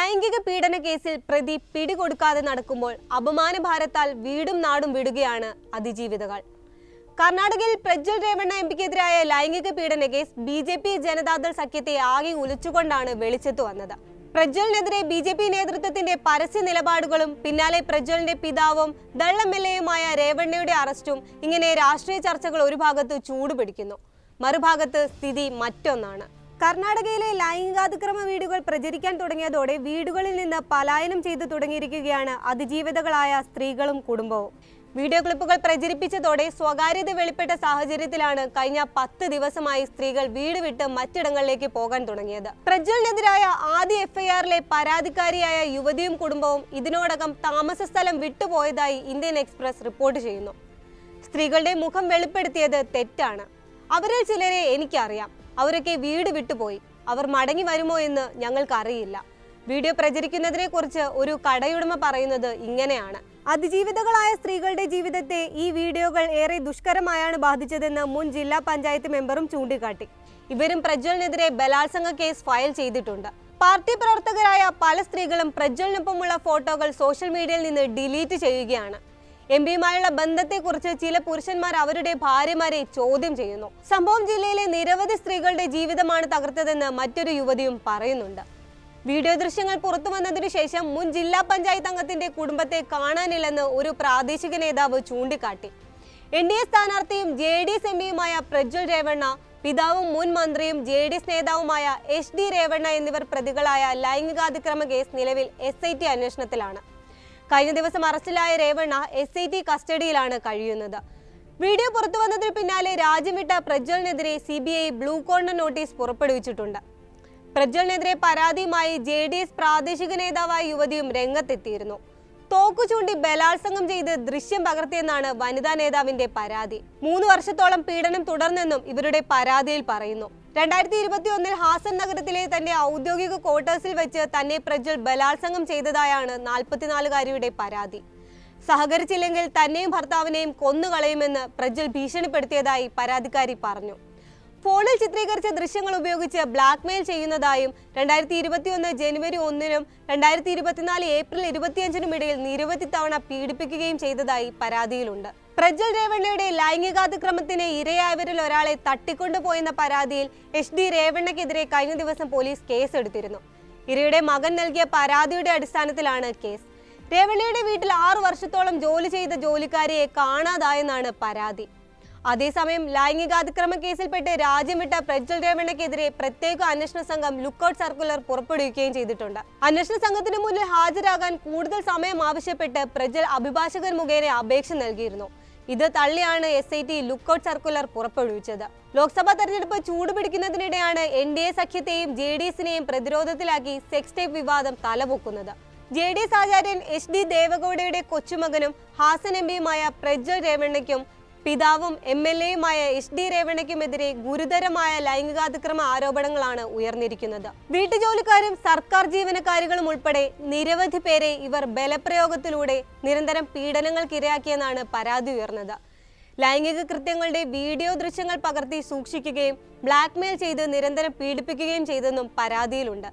ലൈംഗിക പീഡന കേസിൽ പ്രതി പിടികൊടുക്കാതെ നടക്കുമ്പോൾ അപമാനഭാരത്താൽ വീടും നാടും വിടുകയാണ് അതിജീവിതകൾ. കർണാടകയിൽ പ്രജ്വൽ രേവണ്ണ എംപിക്കെതിരായ ലൈംഗിക പീഡന കേസ് BJP ജനതാദൾ സഖ്യത്തെ ആകെ ഉലച്ചുകൊണ്ടാണ് വെളിച്ചത്തു വന്നത്. പ്രജ്വലിനെതിരെ BJP നേതൃത്വത്തിന്റെ പരസ്യ നിലപാടുകളും പിന്നാലെ പ്രജ്വലിന്റെ പിതാവും ദൾ MLAയുമായ രേവണ്ണയുടെ അറസ്റ്റും ഇങ്ങനെ രാഷ്ട്രീയ ചർച്ചകൾ ഒരു ഭാഗത്ത് ചൂടുപിടിക്കുന്നു, മറുഭാഗത്ത് സ്ഥിതി മറ്റൊന്നാണ്. കർണാടകയിലെ ലൈംഗികാതിക്രമ വീഡിയോകൾ പ്രചരിക്കാൻ തുടങ്ങിയതോടെ വീടുകളിൽ നിന്ന് പലായനം ചെയ്തു തുടങ്ങിയിരിക്കുകയാണ് അതിജീവിതകളായ സ്ത്രീകളും കുടുംബവും. വീഡിയോ ക്ലിപ്പുകൾ പ്രചരിപ്പിച്ചതോടെ സ്വകാര്യത വെളിപ്പെട്ട സാഹചര്യത്തിലാണ് കഴിഞ്ഞ 10 ദിവസമായി സ്ത്രീകൾ വീട് വിട്ട് മറ്റിടങ്ങളിലേക്ക് പോകാൻ തുടങ്ങിയത്. പ്രജ്വലിനെതിരായ ആദ്യ FIRലെ പരാതിക്കാരിയായ യുവതിയും കുടുംബവും ഇതിനോടകം താമസ സ്ഥലം വിട്ടുപോയതായി ഇന്ത്യൻ എക്സ്പ്രസ് റിപ്പോർട്ട് ചെയ്യുന്നു. സ്ത്രീകളുടെ മുഖം വെളിപ്പെടുത്തിയത് തെറ്റാണ്. അവരിൽ ചിലരെ എനിക്കറിയാം, അവരൊക്കെ വീട് വിട്ടുപോയി, അവർ മടങ്ങി വരുമോ എന്ന് ഞങ്ങൾക്കറിയില്ല. വീഡിയോ പ്രചരിക്കുന്നതിനെ കുറിച്ച് ഒരു കടയുടമ പറയുന്നത് ഇങ്ങനെയാണ്: അതിജീവിതകളായ സ്ത്രീകളുടെ ജീവിതത്തെ ഈ വീഡിയോകൾ ഏറെ ദുഷ്കരമായാണ് ബാധിച്ചതെന്ന് മുൻ ജില്ലാ പഞ്ചായത്ത് മെമ്പറും ചൂണ്ടിക്കാട്ടി. ഇവരും പ്രജ്വലിനെതിരെ ബലാത്സംഗ കേസ് ഫയൽ ചെയ്തിട്ടുണ്ട്. പാർട്ടി പ്രവർത്തകരായ പല സ്ത്രീകളും പ്രജ്വലിനൊപ്പമുള്ള ഫോട്ടോകൾ സോഷ്യൽ മീഡിയയിൽ നിന്ന് ഡിലീറ്റ് ചെയ്യുകയാണ്. MPയുമായുള്ള ബന്ധത്തെക്കുറിച്ച് ചില പുരുഷന്മാർ അവരുടെ ഭാര്യമാരെ ചോദ്യം ചെയ്യുന്നു. സംഭവം ജില്ലയിലെ നിരവധി സ്ത്രീകളുടെ ജീവിതമാണ് തകർത്തതെന്ന് മറ്റൊരു യുവതിയും പറയുന്നുണ്ട്. വീഡിയോ ദൃശ്യങ്ങൾ പുറത്തു വന്നതിനു ശേഷം മുൻ ജില്ലാ പഞ്ചായത്ത് അംഗത്തിന്റെ കുടുംബത്തെ കാണാനില്ലെന്ന് ഒരു പ്രാദേശിക നേതാവ് ചൂണ്ടിക്കാട്ടി. NDA സ്ഥാനാർത്ഥിയും JDS MPയുമായ പ്രജ്വൽ രേവണ്ണ, പിതാവും മുൻ മന്ത്രിയും JDS നേതാവുമായ HD രേവണ്ണ എന്നിവർ പ്രതികളായ ലൈംഗികാതിക്രമ കേസ് നിലവിൽ SIT അന്വേഷണത്തിലാണ്. കഴിഞ്ഞ ദിവസം അറസ്റ്റിലായ രേവണ്ണ SIT കസ്റ്റഡിയിലാണ് കഴിയുന്നത്. വീഡിയോ പുറത്തു വന്നതിന് പിന്നാലെ രാജ്യം വിട്ട പ്രജ്വലിനെതിരെ CBI ബ്ലൂ കോർണർ നോട്ടീസ് പുറപ്പെടുവിച്ചിട്ടുണ്ട്. പ്രജ്വലിനെതിരെ പരാതിയുമായി JDS പ്രാദേശിക നേതാവായ യുവതിയും രംഗത്തെത്തിയിരുന്നു. തോക്കു ചൂണ്ടി ബലാത്സംഗം ചെയ്ത് ദൃശ്യം പകർത്തിയെന്നാണ് വനിതാ നേതാവിന്റെ പരാതി. 3 വർഷത്തോളം പീഡനം തുടർന്നെന്നും ഇവരുടെ പരാതിയിൽ പറയുന്നു. 2021 ഹാസൻ നഗരത്തിലെ തന്റെ ഔദ്യോഗിക ക്വാർട്ടേഴ്സിൽ വെച്ച് തന്നെ പ്രജ്വൽ ബലാത്സംഗം ചെയ്തതായാണ് 44-കാരിയുടെ പരാതി. സഹകരിച്ചില്ലെങ്കിൽ തന്നെയും ഭർത്താവിനെയും കൊന്നുകളയുമെന്ന് പ്രജ്വൽ ഭീഷണിപ്പെടുത്തിയതായി പരാതിക്കാരി പറഞ്ഞു. ഫോണിൽ ചിത്രീകരിച്ച ദൃശ്യങ്ങൾ ഉപയോഗിച്ച് ബ്ലാക്ക്മെയിൽ ചെയ്യുന്നതായും 2021 ജനുവരി 1-നും 2024 ഏപ്രിൽ 25-നും ഇടയിൽ നിരവധി തവണ പീഡിപ്പിക്കുകയും ചെയ്തതായി പരാതിയിലുണ്ട്. പ്രജ്വൽ രേവണ്ണയുടെ ലൈംഗികാതിക്രമത്തിന് ഇരയായവരിൽ ഒരാളെ തട്ടിക്കൊണ്ടുപോയെന്ന പരാതിയിൽ HD രേവണ്ണയ്ക്കെതിരെ കഴിഞ്ഞ ദിവസം പോലീസ് കേസെടുത്തിരുന്നു. ഇരയുടെ മകൻ നൽകിയ പരാതിയുടെ അടിസ്ഥാനത്തിലാണ് കേസ്. രേവണ്ണയുടെ വീട്ടിൽ 6 വർഷത്തോളം ജോലി ചെയ്ത ജോലിക്കാരിയെ കാണാതായെന്നാണ് പരാതി. അതേസമയം ലൈംഗികാതിക്രമ കേസിൽപ്പെട്ട് രാജ്യം വിട്ട പ്രജ്വൽ രേവണ്ണയ്ക്കെതിരെ പ്രത്യേക അന്വേഷണ സംഘം ലുക്കൌട്ട് സർക്കുലർ പുറപ്പെടുവിക്കുകയും ചെയ്തിട്ടുണ്ട്. അന്വേഷണ സംഘത്തിന് മുന്നിൽ ഹാജരാകാൻ കൂടുതൽ സമയം ആവശ്യപ്പെട്ട് പ്രജ്വൽ അഭിഭാഷകർ മുഖേന അപേക്ഷ നൽകിയിരുന്നു. ഇത് തള്ളിയാണ് SIT ലുക്കൌട്ട് സർക്കുലർ പുറപ്പെടുവിച്ചത്. ലോക്സഭാ തെരഞ്ഞെടുപ്പ് ചൂടുപിടിക്കുന്നതിനിടെയാണ് NDA സഖ്യത്തെയും JDSനെയും പ്രതിരോധത്തിലാക്കി സെക്സ് ടേപ്പ് വിവാദം തലപൊക്കുന്നത്. JDS ആചാര്യൻ HD ദേവഗൌഡയുടെ കൊച്ചുമകനും ഹാസൻ MPയുമായ പ്രജ്വൽ രേവണ്ണയ്ക്കും പിതാവും MLAയുമായ HD രേവണ്ണയ്ക്കുമെതിരെ ഗുരുതരമായ ലൈംഗികാതിക്രമ ആരോപണങ്ങളാണ് ഉയർന്നിരിക്കുന്നത്. വീട്ടുജോലിക്കാരും സർക്കാർ ജീവനക്കാരികളും ഉൾപ്പെടെ നിരവധി പേരെ ഇവർ ബലപ്രയോഗത്തിലൂടെ നിരന്തരം പീഡനങ്ങൾക്കിരയാക്കിയെന്നാണ് പരാതി ഉയർന്നത്. ലൈംഗിക കൃത്യങ്ങളുടെ വീഡിയോ ദൃശ്യങ്ങൾ പകർത്തി സൂക്ഷിക്കുകയും ബ്ലാക്ക്മെയിൽ ചെയ്ത് നിരന്തരം പീഡിപ്പിക്കുകയും ചെയ്തെന്നും പരാതിയിലുണ്ട്.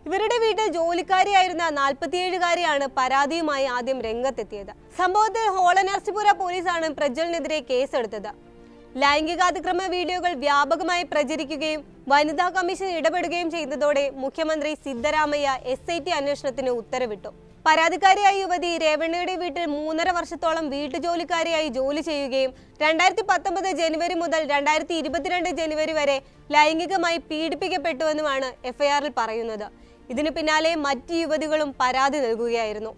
ഇവരുടെ വീട്ടിൽ ജോലിക്കാരിയായിരുന്ന 47-കാരിയാണ് പരാതിയുമായി ആദ്യം രംഗത്തെത്തിയത്. സംഭവത്തിൽ ഹോളനർസിപുര പോലീസാണ് പ്രജ്വലിനെതിരെ കേസെടുത്തത്. ലൈംഗികാതിക്രമ വീഡിയോകൾ വ്യാപകമായി പ്രചരിക്കുകയും വനിതാ കമ്മീഷൻ ഇടപെടുകയും ചെയ്തതോടെ മുഖ്യമന്ത്രി സിദ്ധരാമയ്യ SIT അന്വേഷണത്തിന് ഉത്തരവിട്ടു. പരാതിക്കാരിയായ യുവതി രേവണ്ണയുടെ വീട്ടിൽ 3.5 വർഷത്തോളം വീട്ടുജോലിക്കാരിയായി ജോലി ചെയ്യുകയും 2019 ജനുവരി മുതൽ 2022 ജനുവരി വരെ ലൈംഗികമായി പീഡിപ്പിക്കപ്പെട്ടുവെന്നുമാണ് FIRൽ പറയുന്നത്. ഇതിനു പിന്നാലെ മറ്റ് യുവതികളും പരാതി നൽകുകയായിരുന്നു.